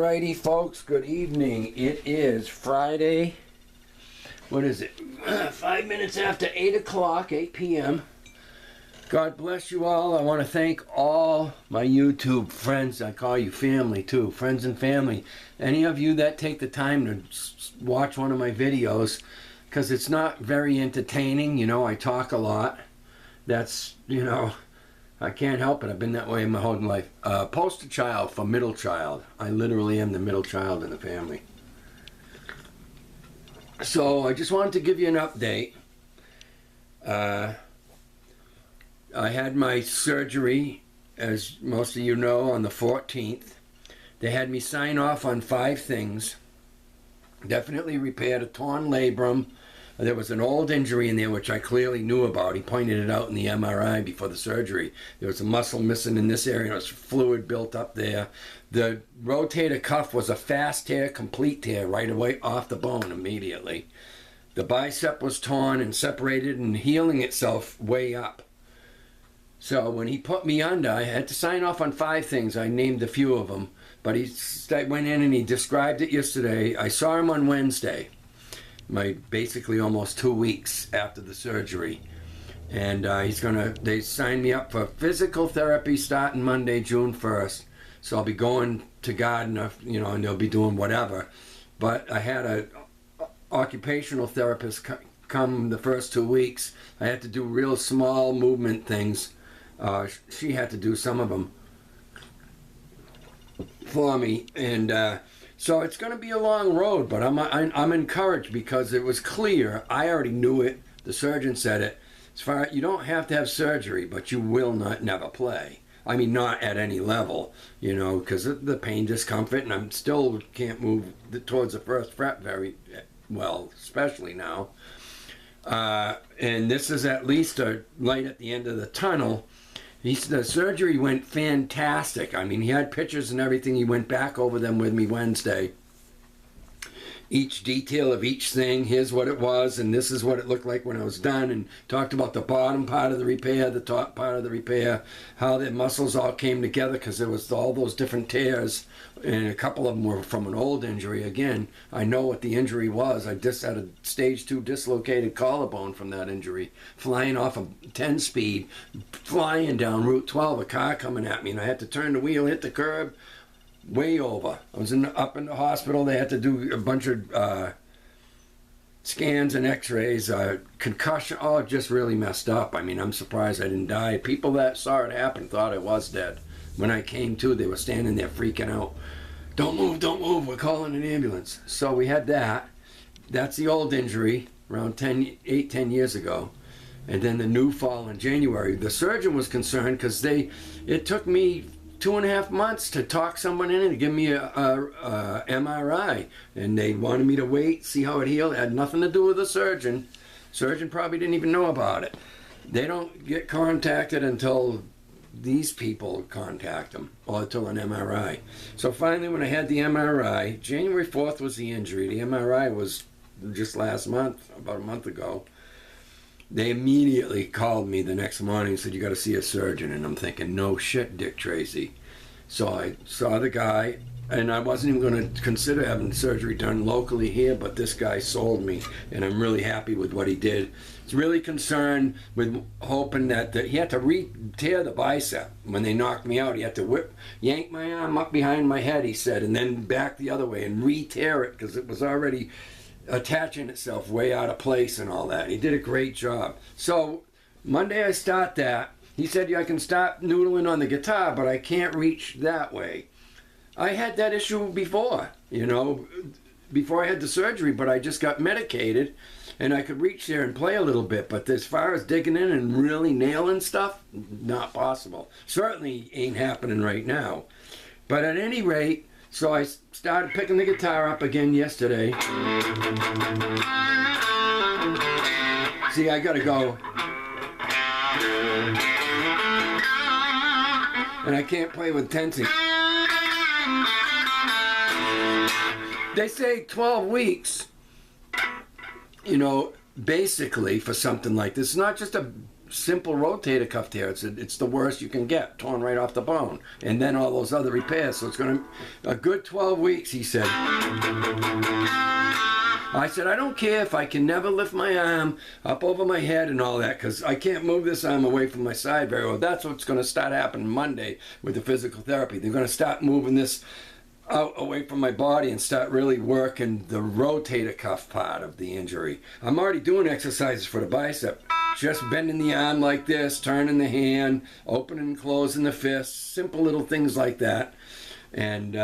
Alrighty, folks, good evening. It is Friday. What is it? 5 minutes after 8 o'clock, 8 p.m. God bless you all. I want to thank all my YouTube friends. I call you family, too. Friends and family. Any of you that take the time to watch one of my videos, because it's not very entertaining. You know, I talk a lot. That's, you know, I can't help it. I've been that way my whole life. Poster child for middle child. I literally am the middle child in the family. So I just wanted to give you an update. I had my surgery, as most of you know, on the 14th. They had me sign off on 5 things. Definitely repaired a torn labrum. There was an old injury in there which I clearly knew about. He pointed it out in the MRI before the surgery. There was a muscle missing in this area. There was fluid built up there. The rotator cuff was a fast tear, complete tear, right away off the bone immediately. The bicep was torn and separated and healing itself way up. So when he put me under, I had to sign off on 5 things. I named a few of them. But he went in and he described it yesterday. I saw him on Wednesday. Basically almost 2 weeks after the surgery, and they signed me up for physical therapy starting Monday, June 1st. So I'll be going to Gardner, you know, and they'll be doing whatever. But I had a occupational therapist come the first 2 weeks. I had to do real small movement things. She had to do some of them for me, and so it's going to be a long road, but I'm encouraged because it was clear. I already knew it. The surgeon said it. You don't have to have surgery, but you will never play. I mean, not at any level, you know, because of the pain, discomfort, and I'm still can't move towards the first fret very well, especially now. And this is at least a light at the end of the tunnel. The surgery went fantastic. I mean, he had pictures and everything. He went back over them with me Wednesday. Each detail of each thing, here's what it was, and this is what it looked like when I was done, and talked about the bottom part of the repair, the top part of the repair, how the muscles all came together because there was all those different tears, and a couple of them were from an old injury. Again, I know what the injury was. I just had a stage 2 dislocated collarbone from that injury, flying off a 10 speed, flying down Route 12, a car coming at me, and I had to turn the wheel, hit the curb, way over. I was up in the hospital. They had to do a bunch of scans and x-rays, concussion, all just really messed up. I mean, I'm surprised I didn't die. People that saw it happen thought I was dead. When I came to, they were standing there freaking out. Don't move, we're calling an ambulance. So we had that. That's the old injury, around 10 years ago. And then the new fall in January. The surgeon was concerned because it took me 2.5 months to talk someone in and give me a MRI, and they wanted me to wait, see how it healed. It had nothing to do with the surgeon. Surgeon probably didn't even know about it. They don't get contacted until these people contact them, or until an MRI. So finally, when I had the MRI, January 4th was the injury. The MRI was just last month, about a month ago. They immediately called me the next morning and said, you got to see a surgeon. And I'm thinking, no shit, Dick Tracy. So I saw the guy, and I wasn't even going to consider having surgery done locally here, but this guy sold me, and I'm really happy with what he did. He's really concerned with hoping that he had to re-tear the bicep. When they knocked me out, he had to yank my arm up behind my head, he said, and then back the other way and re-tear it because it was already attaching itself way out of place and all that. He did a great job. So Monday I start that. He said, yeah, I can start noodling on the guitar, but I can't reach that way. I had that issue before, you know, before I had the surgery, but I just got medicated and I could reach there and play a little bit. But as far as digging in and really nailing stuff, not possible. Certainly ain't happening right now. But at any rate, so I started picking the guitar up again yesterday. See, I gotta go. And I can't play with tensing. They say 12 weeks, you know, basically for something like this. It's not just a simple rotator cuff tear. It's the worst you can get, torn right off the bone. And then all those other repairs. So it's going to, a good 12 weeks, he said. I said, I don't care if I can never lift my arm up over my head and all that, because I can't move this arm away from my side very well. That's what's going to start happening Monday with the physical therapy. They're going to start moving this out away from my body and start really working the rotator cuff part of the injury. I'm already doing exercises for the bicep, just bending the arm like this, turning the hand, opening and closing the fist, simple little things like that. And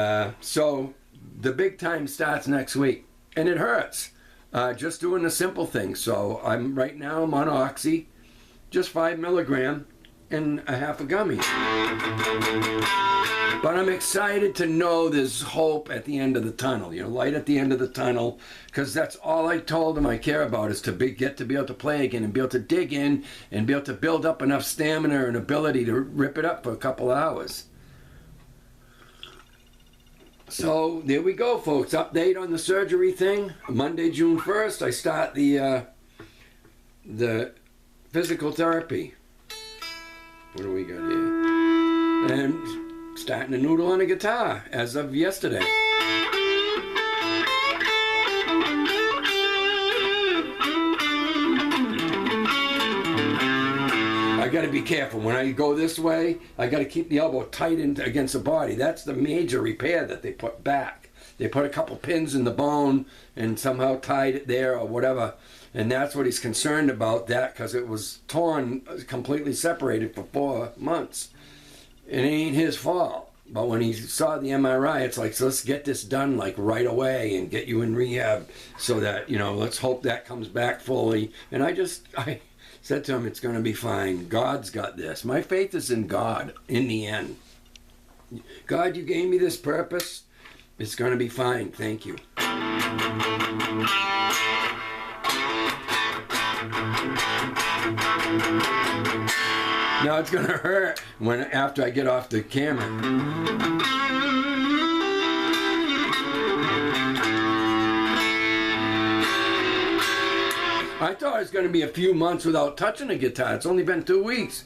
so the big time starts next week, and it hurts just doing the simple things. So right now I'm on Oxy, just 5 milligram and a half a gummy. But I'm excited to know there's hope at the end of the tunnel, light at the end of the tunnel, because that's all I told him I care about, is to get to be able to play again and be able to dig in and be able to build up enough stamina and ability to rip it up for a couple hours. So there we go, folks. Update on the surgery thing. Monday, June 1st, I start the physical therapy. What do we got here? And starting to noodle on a guitar as of yesterday. I got to be careful. When I go this way, I got to keep the elbow tight against the body. That's the major repair that they put back. They put a couple pins in the bone and somehow tied it there or whatever. And that's what he's concerned about, that because it was torn, completely separated for 4 months. It ain't his fault. But when he saw the MRI, it's like, so let's get this done like right away and get you in rehab so that, let's hope that comes back fully. And I said to him, it's going to be fine. God's got this. My faith is in God in the end. God, you gave me this purpose. It's going to be fine. Thank you. Now it's going to hurt after I get off the camera. I thought it was going to be a few months without touching a guitar. It's only been 2 weeks.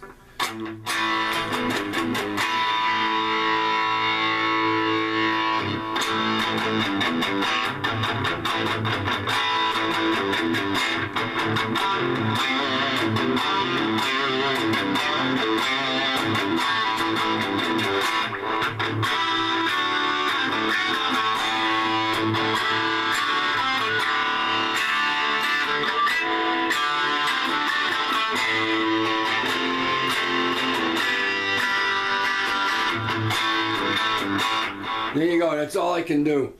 There you go. That's all I can do.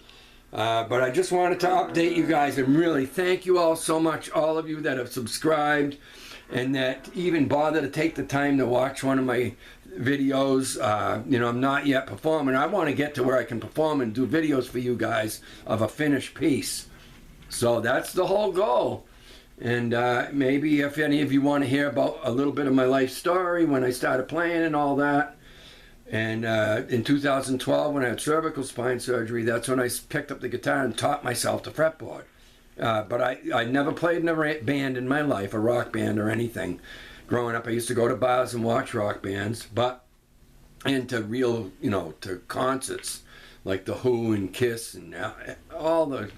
But I just wanted to update you guys and really thank you all so much, all of you that have subscribed and that even bother to take the time to watch one of my videos. I'm not yet performing. I want to get to where I can perform and do videos for you guys of a finished piece. So that's the whole goal. And maybe if any of you want to hear about a little bit of my life story when I started playing and all that. And in 2012, when I had cervical spine surgery, that's when I picked up the guitar and taught myself the fretboard. But I never played in a band in my life, a rock band or anything. Growing up, I used to go to bars and watch rock bands, and to real, to concerts like The Who and Kiss and all the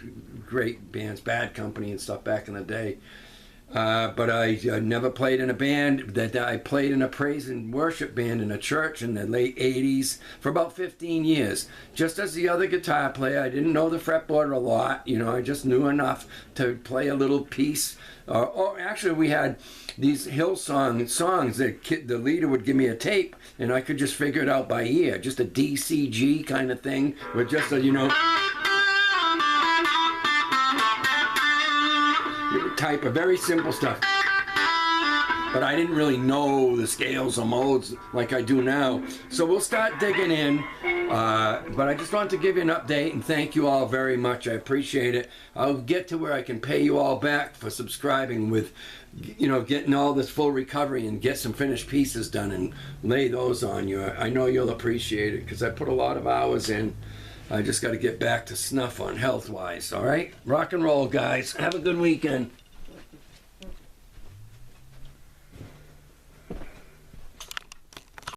great bands, Bad Company and stuff back in the day. But I never played in a band. I played in a praise and worship band in a church in the late 80s for about 15 years. Just as the other guitar player, I didn't know the fretboard a lot. I just knew enough to play a little piece. Or actually, we had these Hillsong songs that the leader would give me a tape, and I could just figure it out by ear. Just a DCG kind of thing with just a, type of very simple stuff. But I didn't really know the scales or modes like I do now. So we'll start digging in. But I just wanted to give you an update and thank you all very much. I appreciate it. I'll get to where I can pay you all back for subscribing with, getting all this full recovery and get some finished pieces done and lay those on you. I know you'll appreciate it because I put a lot of hours in. I just got to get back to snuff on health-wise, all right? Rock and roll, guys. Have a good weekend.